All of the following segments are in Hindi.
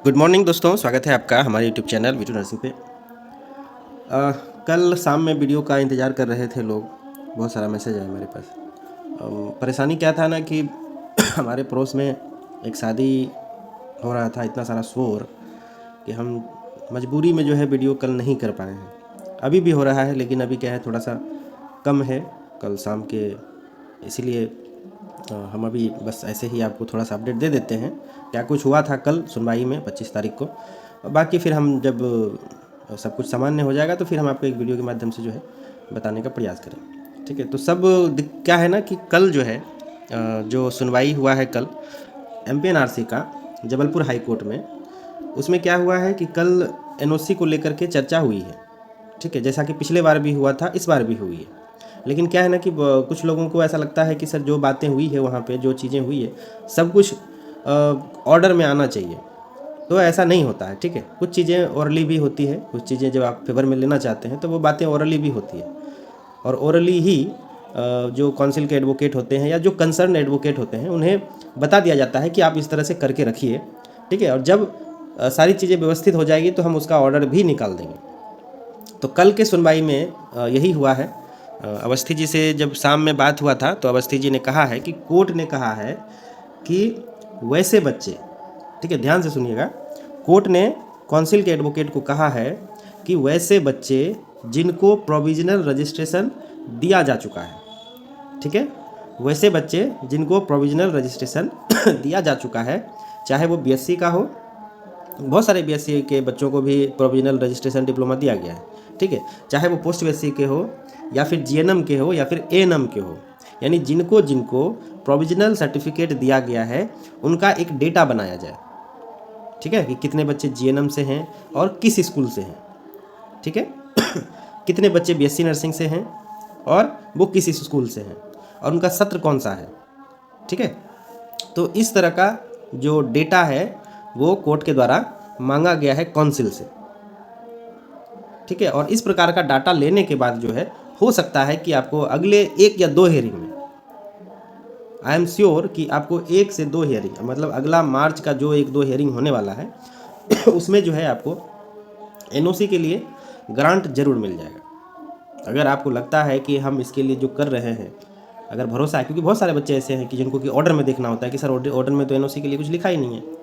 गुड मॉर्निंग दोस्तों, स्वागत है आपका हमारे यूट्यूब चैनल वीटू नर्सिंग पे। कल शाम में वीडियो का इंतज़ार कर रहे थे लोग। बहुत सारा मैसेज आया मेरे पास। परेशानी क्या था ना कि हमारे पड़ोस में एक शादी हो रहा था, इतना सारा शोर कि हम मजबूरी में जो है वीडियो कल नहीं कर पाए हैं। अभी भी हो रहा है, लेकिन अभी क्या है, थोड़ा सा कम है कल शाम के, इसीलिए हम अभी बस ऐसे ही आपको थोड़ा सा अपडेट दे देते हैं क्या कुछ हुआ था कल सुनवाई में 25 तारीख को। और बाकी फिर हम जब सब कुछ सामान्य हो जाएगा तो फिर हम आपको एक वीडियो के माध्यम से जो है बताने का प्रयास करें। ठीक है, तो सब क्या है ना कि कल जो है जो सुनवाई हुआ है कल एमपीएनआरसी का जबलपुर हाई कोर्ट में, उसमें क्या हुआ है कि कल एनओसी को लेकर के चर्चा हुई है। ठीक है, जैसा कि पिछले बार भी हुआ था, इस बार भी हुई है। लेकिन क्या है ना कि कुछ लोगों को ऐसा लगता है कि सर जो बातें हुई है वहाँ पे, जो चीज़ें हुई है, सब कुछ ऑर्डर में आना चाहिए। तो ऐसा नहीं होता है। ठीक है, कुछ चीज़ें ओरली भी होती है, कुछ चीज़ें जब आप फेवर में लेना चाहते हैं तो वो बातें ओरली भी होती है। और ओरली ही जो काउंसिल के एडवोकेट होते हैं या जो कंसर्न एडवोकेट होते हैं उन्हें बता दिया जाता है कि आप इस तरह से करके रखिए। ठीक है, और जब सारी चीज़ें व्यवस्थित हो जाएगी तो हम उसका ऑर्डर भी निकाल देंगे। तो कल के सुनवाई में यही हुआ है। अवस्थी जी से जब शाम में बात हुआ था तो अवस्थी जी ने कहा है कि कोर्ट ने कहा है कि वैसे बच्चे, ठीक है ध्यान से सुनिएगा, कोर्ट ने काउंसिल के एडवोकेट को कहा है कि वैसे बच्चे जिनको प्रोविजनल रजिस्ट्रेशन दिया जा चुका है, ठीक है, वैसे बच्चे जिनको प्रोविजनल रजिस्ट्रेशन दिया जा चुका है, चाहे वो बीएससी का हो, बहुत सारे बीएससी के बच्चों को भी प्रोविजनल रजिस्ट्रेशन डिप्लोमा दिया गया है। ठीक है, चाहे वो पोस्ट बीएससी के हो या फिर जीएनएम के हो या फिर एएनएम के हो, यानी जिनको जिनको प्रोविजनल सर्टिफिकेट दिया गया है उनका एक डेटा बनाया जाए। ठीक है, कि कितने बच्चे जीएनएम से हैं और किस स्कूल से हैं। ठीक है कितने बच्चे बीएससी नर्सिंग से हैं और वो किस स्कूल से हैं और उनका सत्र कौन सा है। ठीक है, तो इस तरह का जो डेटा है वो कोर्ट के द्वारा मांगा गया है काउंसिल से। ठीक है, और इस प्रकार का डाटा लेने के बाद जो है हो सकता है कि आपको अगले 1 या 2 हियरिंग में, आई एम श्योर कि आपको 1 से 2 हियरिंग, मतलब अगला मार्च का जो 1-2 हियरिंग होने वाला है उसमें जो है आपको एनओसी के लिए ग्रांट जरूर मिल जाएगा। अगर आपको लगता है कि हम इसके लिए जो कर रहे हैं, अगर भरोसा है, क्योंकि बहुत सारे बच्चे ऐसे हैं कि जिनको कि ऑर्डर में देखना होता है कि सर ऑर्डर में तो एनओसी के लिए कुछ लिखा ही नहीं है।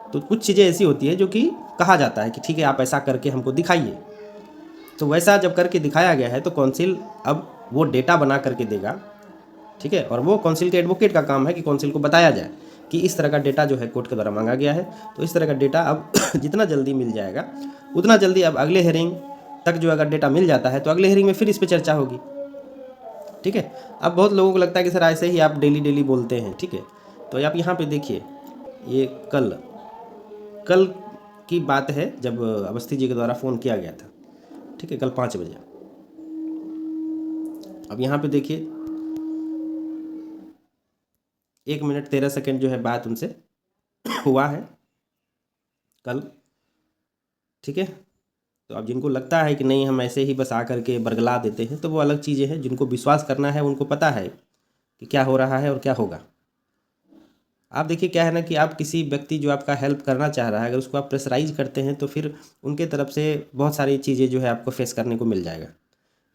तो कुछ चीज़ें ऐसी होती है जो कि कहा जाता है कि ठीक है आप ऐसा करके हमको दिखाइए। तो वैसा जब करके दिखाया गया है तो काउंसिल अब वो डेटा बना करके देगा। ठीक है, और वो काउंसिल के एडवोकेट का काम है कि काउंसिल को बताया जाए कि इस तरह का डेटा जो है कोर्ट के द्वारा मांगा गया है। तो इस तरह का डेटा अब जितना जल्दी मिल जाएगा उतना जल्दी, अब अगले हेयरिंग तक जो अगर डेटा मिल जाता है तो अगले हेयरिंग में फिर इस पर चर्चा होगी। ठीक है, अब बहुत लोगों को लगता है कि सर ऐसे ही आप डेली डेली बोलते हैं। ठीक है, तो आप यहाँ पे देखिए, ये कल की बात है जब अवस्थी जी के द्वारा फ़ोन किया गया था। ठीक है, कल 5 बजे। अब यहाँ पे देखिए 1 मिनट 13 सेकेंड जो है बात उनसे हुआ है कल। ठीक है, तो अब जिनको लगता है कि नहीं हम ऐसे ही बस आकर के बरगला देते हैं तो वो अलग चीज़ें हैं। जिनको विश्वास करना है उनको पता है कि क्या हो रहा है और क्या होगा। आप देखिए क्या है ना कि आप किसी व्यक्ति जो आपका हेल्प करना चाह रहा है, अगर उसको आप प्रेशराइज करते हैं तो फिर उनके तरफ से बहुत सारी चीज़ें जो है आपको फेस करने को मिल जाएगा।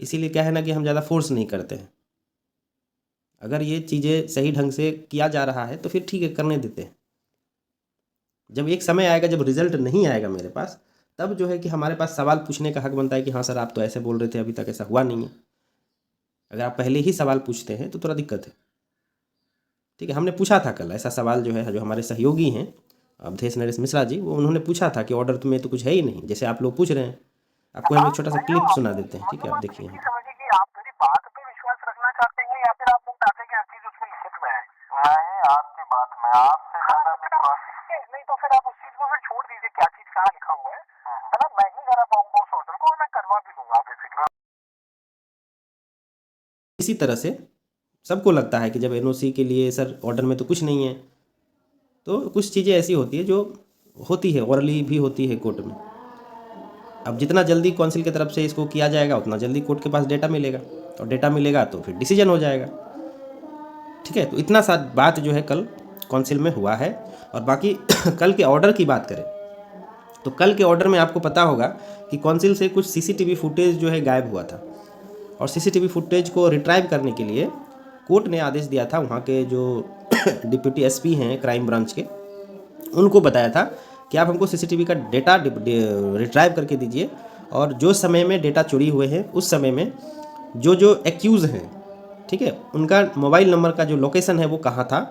इसीलिए क्या है ना कि हम ज़्यादा फोर्स नहीं करते हैं। अगर ये चीज़ें सही ढंग से किया जा रहा है तो फिर ठीक है, करने देते हैं। जब एक समय आएगा जब रिजल्ट नहीं आएगा मेरे पास, तब जो है कि हमारे पास सवाल पूछने का हक बनता है कि हाँ सर आप तो ऐसे बोल रहे थे, अभी तक ऐसा हुआ नहीं है। अगर आप पहले ही सवाल पूछते हैं तो थोड़ा दिक्कत है। ठीक है, हमने पूछा था कल ऐसा सवाल जो है, जो हमारे सहयोगी हैं अवधेश नरेश मिश्रा जी, वो उन्होंने पूछा था कि ऑर्डर में तो कुछ है ही नहीं, जैसे आप लोग पूछ रहे हैं। आपको हम एक छोटा सा क्लिप सुना देते हैं। ठीक है, आप देखिए यहाँ पे। समझिए कि आप मेरी बात पे विश्वास रखना चाहते हैं या फिर आप लोग चाहते हैं कि हर चीज उसमें लिखित में है। नहीं, आपकी बात में आपसे ज्यादा विश्वास नहीं, तो फिर आप उस चीज को फिर छोड़ दीजिए, क्या चीज कहाँ लिखा हुआ है ना। मैं ही करा पाऊंगा उस ऑर्डर को और मैं करवा भी दूंगा बेसिकली। इसी तरह से सबको लगता है कि जब एनओसी के लिए सर ऑर्डर में तो कुछ नहीं है, तो कुछ चीज़ें ऐसी होती है जो होती है, ओरली भी होती है कोर्ट में। अब जितना जल्दी काउंसिल की तरफ से इसको किया जाएगा उतना जल्दी कोर्ट के पास डेटा मिलेगा, और डेटा मिलेगा तो फिर डिसीजन हो जाएगा। ठीक है, तो इतना सा बात जो है कल काउंसिल में हुआ है। और बाकी कल के ऑर्डर की बात करें तो कल के ऑर्डर में आपको पता होगा कि काउंसिल से कुछ सीसीटीवी फुटेज जो है गायब हुआ था, और सीसीटीवी फुटेज को रिट्राइव करने के लिए कोर्ट ने आदेश दिया था, वहाँ के जो डिप्टी एसपी हैं क्राइम ब्रांच के, उनको बताया था कि आप हमको सीसीटीवी का डेटा रिट्राइव करके दीजिए, और जो समय में डेटा चोरी हुए हैं उस समय में जो जो एक्यूज़ हैं, ठीक है, उनका मोबाइल नंबर का जो लोकेशन है वो कहाँ था,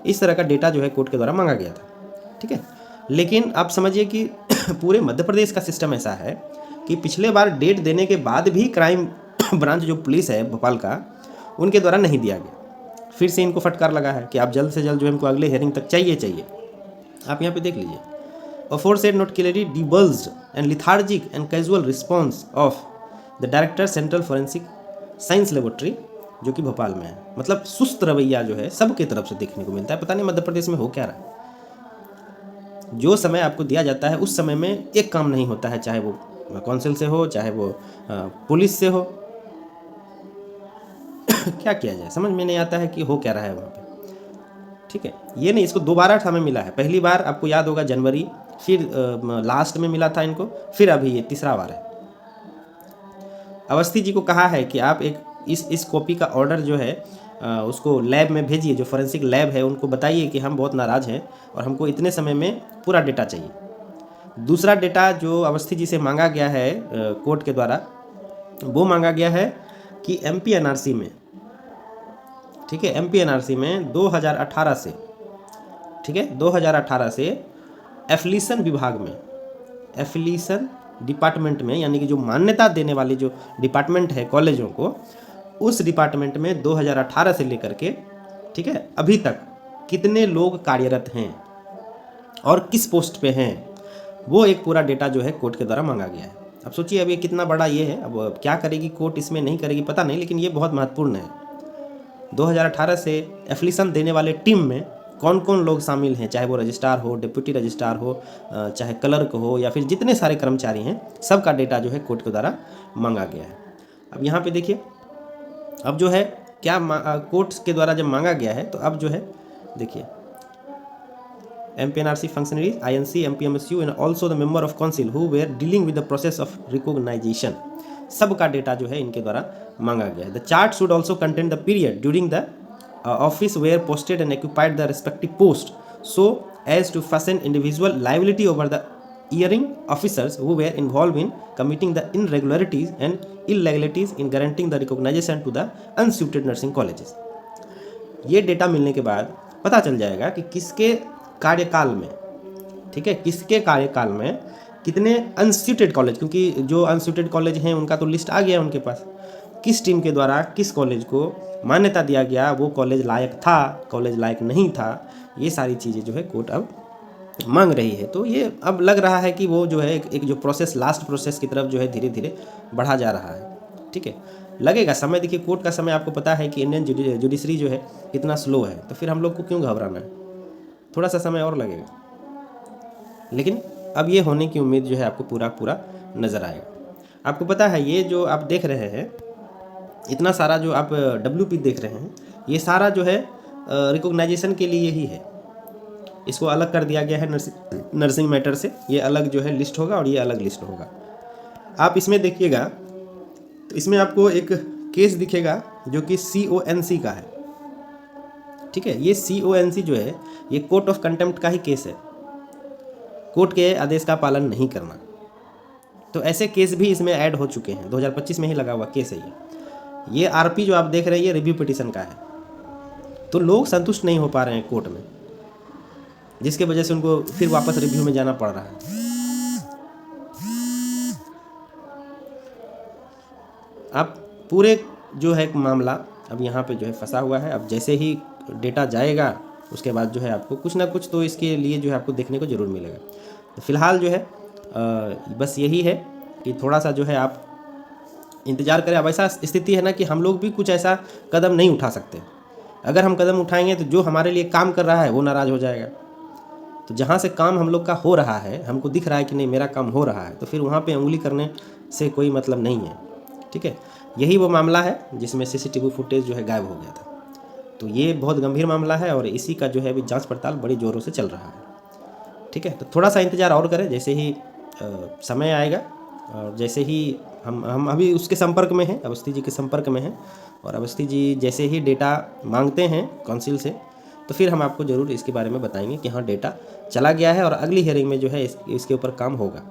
इस तरह का डेटा जो है कोर्ट के द्वारा मांगा गया था, ठीक है। लेकिन आप समझिए कि पूरे मध्य प्रदेश का सिस्टम ऐसा है कि पिछले बार डेट देने के बाद भी क्राइम ब्रांच जो पुलिस है भोपाल का, उनके द्वारा नहीं दिया गया। फिर से इनको फटकार लगा है कि आप जल्द से जल्द जो इनको अगले हियरिंग तक चाहिए। आप यहाँ पे देख लीजिए, aforesaid not clearly divulged and lethargic and casual response of the director central forensic science laboratory जो कि भोपाल में है। मतलब सुस्त रवैया जो है सबकी तरफ से देखने को मिलता है। पता नहीं मध्य प्रदेश में हो क्या रहा है। जो समय आपको दिया जाता है उस समय में एक काम नहीं होता है, चाहे वो काउंसिल से हो, चाहे वो पुलिस से हो। क्या किया जाए समझ में नहीं आता है कि हो क्या रहा है वहाँ पे, ठीक है। ये नहीं, इसको दोबारा समय मिला है। पहली बार आपको याद होगा जनवरी, फिर लास्ट में मिला था इनको, फिर अभी ये तीसरा बार है। अवस्थी जी को कहा है कि आप एक इस कॉपी का ऑर्डर जो है उसको लैब में भेजिए, जो फोरेंसिक लैब है उनको बताइए कि हम बहुत नाराज़ हैं और हमको इतने समय में पूरा डेटा चाहिए। दूसरा डेटा जो अवस्थी जी से मांगा गया है कोर्ट के द्वारा, वो मांगा गया है कि एमपी एनआरसी में, ठीक है, एमपी एनआरसी में 2018 से, ठीक है, 2018 से एफिलिएशन विभाग में, एफिलिएशन डिपार्टमेंट में, यानी कि जो मान्यता देने वाली जो डिपार्टमेंट है कॉलेजों को, उस डिपार्टमेंट में 2018 से लेकर के, ठीक है, अभी तक कितने लोग कार्यरत हैं और किस पोस्ट पे हैं, वो एक पूरा डेटा जो है कोर्ट के द्वारा मांगा गया है। अब सोचिए अब ये कितना बड़ा ये है। अब क्या करेगी कोर्ट इसमें, नहीं करेगी पता नहीं, लेकिन ये बहुत महत्वपूर्ण है। 2018 से एफिलिएशन देने वाले टीम में कौन कौन लोग शामिल हैं, चाहे वो रजिस्ट्रार हो, डिप्टी रजिस्ट्रार हो, चाहे क्लर्क हो, या फिर जितने सारे कर्मचारी हैं, सबका डेटा जो है कोर्ट के द्वारा मांगा गया है। अब यहाँ पे देखिए, अब जो है क्या कोर्ट के द्वारा जब मांगा गया है तो अब जो है देखिए, MPNRC functionaries, INC, MPMSU and also the member of council who were dealing with the process of recognition, सबका डेटा जो है इनके द्वारा मांगा गया है। The chart should also contain the period during the office were posted and occupied the respective post, so as to fasten individual liability over the hearing officers who were involved in committing the irregularities and illegalities in guaranteeing the recognition to the unsuited nursing colleges। ये डेटा मिलने के बाद पता चल जाएगा कि किसके कार्यकाल में, ठीक है, किसके कार्यकाल में कितने अनस्यूटेड कॉलेज, क्योंकि जो अनस्यूटेड कॉलेज हैं उनका तो लिस्ट आ गया है उनके पास, किस टीम के द्वारा किस कॉलेज को मान्यता दिया गया, वो कॉलेज लायक था, कॉलेज लायक नहीं था, ये सारी चीज़ें जो है कोर्ट अब मांग रही है। तो ये अब लग रहा है कि वो जो है एक जो प्रोसेस, लास्ट प्रोसेस की तरफ जो है धीरे धीरे बढ़ा जा रहा है, ठीक है। लगेगा समय, देखिए कोर्ट का समय आपको पता है कि इंडियन जुडिशरी जो है कितना स्लो है, तो फिर हम लोग को क्यों घबराना है, थोड़ा सा समय और लगेगा, लेकिन अब ये होने की उम्मीद जो है आपको पूरा नज़र आएगा। आपको पता है ये जो आप देख रहे हैं, इतना सारा जो आप WP देख रहे हैं, ये सारा जो है रिकॉग्नाइजेशन के लिए ही है। इसको अलग कर दिया गया है नर्सिंग मैटर से, ये अलग जो है लिस्ट होगा और ये अलग लिस्ट होगा। आप इसमें देखिएगा तो इसमें आपको एक केस दिखेगा जो कि CONC का है, ठीक है। ये CONC जो है ये कोर्ट ऑफ कंटेम्प्ट का ही केस है, कोर्ट के आदेश का पालन नहीं करना। तो ऐसे केस भी इसमें ऐड हो चुके हैं, 2025 में ही लगा हुआ केस है ये RP जो आप देख रहे हैं ये रिव्यू पिटीशन का है। तो लोग संतुष्ट नहीं हो पा रहे हैं कोर्ट में, जिसके वजह से उनको फिर वापस रिव्यू में जाना पड़ रहा है। अब पूरे जो है मामला अब यहाँ पे जो है फंसा हुआ है। अब जैसे ही डेटा जाएगा उसके बाद जो है आपको कुछ ना कुछ तो इसके लिए जो है आपको देखने को ज़रूर मिलेगा। तो फिलहाल जो है बस यही है कि थोड़ा सा जो है आप इंतज़ार करें। अब ऐसा स्थिति है ना कि हम लोग भी कुछ ऐसा कदम नहीं उठा सकते। अगर हम कदम उठाएंगे तो जो हमारे लिए काम कर रहा है वो नाराज़ हो जाएगा। तो जहाँ से काम हम लोग का हो रहा है, हमको दिख रहा है कि नहीं मेरा काम हो रहा है, तो फिर वहाँ पे उंगली करने से कोई मतलब नहीं है, ठीक है। यही वो मामला है जिसमें CCTV फुटेज जो है गायब हो गया था। तो ये बहुत गंभीर मामला है और इसी का जो है अभी जांच पड़ताल बड़ी ज़ोरों से चल रहा है। ठीक है, तो थोड़ा सा इंतज़ार और करें, जैसे ही समय आएगा और जैसे ही हम अभी उसके संपर्क में हैं, अवस्थी जी के संपर्क में हैं, और अवस्थी जी जैसे ही डेटा मांगते हैं काउंसिल से, तो फिर हम आपको ज़रूर इसके बारे में बताएंगे कि हाँ डेटा चला गया है और अगली हियरिंग में जो है इसके ऊपर काम होगा।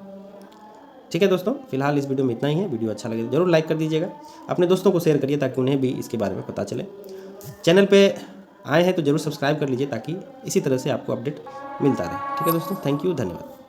ठीक है दोस्तों, फिलहाल इस वीडियो में इतना ही है। वीडियो अच्छा लगे तो जरूर लाइक कर दीजिएगा, अपने दोस्तों को शेयर करिए ताकि उन्हें भी इसके बारे में पता चले। चैनल पे आए हैं तो ज़रूर सब्सक्राइब कर लीजिए ताकि इसी तरह से आपको अपडेट मिलता रहे। ठीक है दोस्तों, थैंक यू, धन्यवाद।